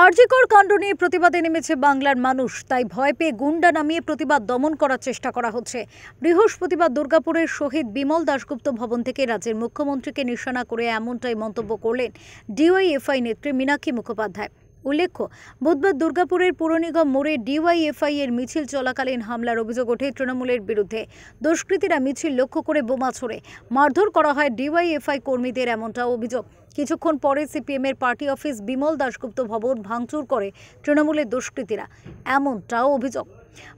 আরজিকর কাণ্ড নিয়ে প্রতিবাদে নেমেছে বাংলার মানুষ। তাই ভয় পেয়ে গুন্ডা নামিয়ে প্রতিবাদ দমন করার চেষ্টা করা হচ্ছে। বৃহস্পতিবার দুর্গাপুরের শহীদ বিমল দাশগুপ্ত ভবন থেকে রাজ্যের মুখ্যমন্ত্রীকে নিশানা করে এমনটাই মন্তব্য করলেন ডিওয়াইএফআই নেত্রী মীনাক্ষী মুখোপাধ্যায়। উল্লেখ্য, বুধবার দুর্গাপুরের পুর নিগম মোড়ে ডিওয়াইএফআই এর মিছিল চলাকালীন হামলার অভিযোগ ওঠে তৃণমূলের বিরুদ্ধে। দুষ্কৃতীরা মিছিল লক্ষ্য করে বোমা ছোড়ে মারধর করা হয় ডিওয়াইএফআই কর্মীদের, এমনটাও অভিযোগ। কিছুক্ষণ পরে সিপিএমের পার্টি অফিস বিমল দাশগুপ্ত ভবন ভাঙচুর করে তৃণমূলের দুষ্কৃতীরা, এমনটাও অভিযোগ।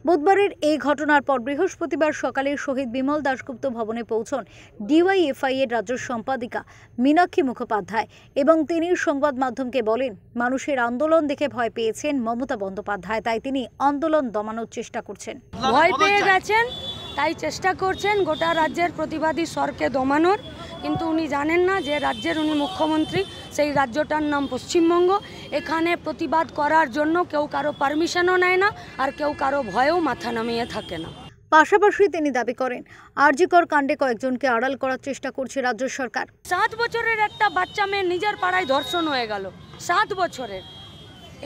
বুধবারের এই ঘটনার পর বৃহস্পতিবার সকালে শহীদ বিমল দাশগুপ্ত ভবনে পৌঁছন ডিওয়াইএফআই এর রাজ্য সম্পাদিকা মীনাক্ষী মুখোপাধ্যায় এবং তিনি সংবাদ মাধ্যমকে বলেন, মানুষের আন্দোলন দেখে ভয় পেয়েছেন মমতা বন্দ্যোপাধ্যায়, তাই তিনি আন্দোলন দমানোর চেষ্টা করছেন। ভয় পেয়ে গেছেন, তাই চেষ্টা করছেন গোটা রাজ্যের প্রতিবাদী স্বরকে দমানোর। কিন্তু উনি জানেন না যে রাজ্যের উনি মুখ্যমন্ত্রী, সেই রাজ্যটার নাম পশ্চিমবঙ্গ। এখানে প্রতিবাদ করার জন্য কেউ কারো পারমিশনও নেয় না, আর কেউ কারো ভয়েও মাথা নামিয়ে থাকে না। পাশাপাশি তিনি দাবি করেন, আরজিকর কাণ্ডে কয়েকজনকে আড়াল করার চেষ্টা করছে রাজ্য সরকার। 7 বছরের একটা বাচ্চা মেয়ে নিজের পাড়ায় ধর্ষণ হয়ে গেল, 7 বছরের।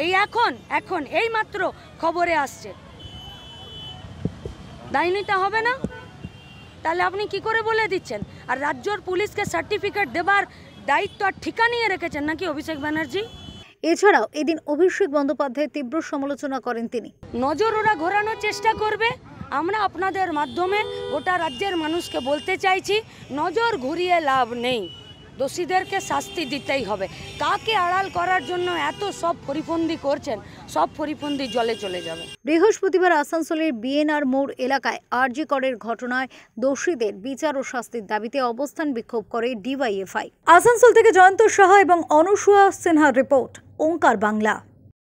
এই এখন এই মাত্র খবরে আসছে, দায় নিতে হবে না? তাহলে আপনি কি করে বলে দিচ্ছেন? আর রাজ্যের পুলিশকে সার্টিফিকেট দেবার দায়িত্ব আর ঠিকা নিয়ে রেখেছেন নাকি অভিষেক ব্যানার্জি? এছাড়াও এদিন অভিষেক বন্দ্যোপাধ্যায়ের তীব্র সমালোচনা করেন তিনি। নজর ওরা ঘোরানোর চেষ্টা করবে। আমরা আপনাদের মাধ্যমে গোটা রাজ্যের মানুষকে বলতে চাইছি, নজর ঘুরিয়ে লাভ নেই, দোষীদেরকে শাস্তি দিতেই হবে। কাকে আড়াল করার জন্য এত সব ফরিফন্দি করছেন, সব ফরিফন্দি জলে চলে যাবে। বৃহস্পতিবার আসানসোলের বিএনআর মোড় এলাকায় আরজিকরের ঘটনায় দোষীদের বিচার ও শাস্তির দাবিতে অবস্থান বিক্ষোভ করে ডিওয়াইএফআই। আসানসোল থেকে জয়ন্ত সাহা এবং অনুসুয়া সিনহার রিপোর্ট, ওঙ্কার বাংলা।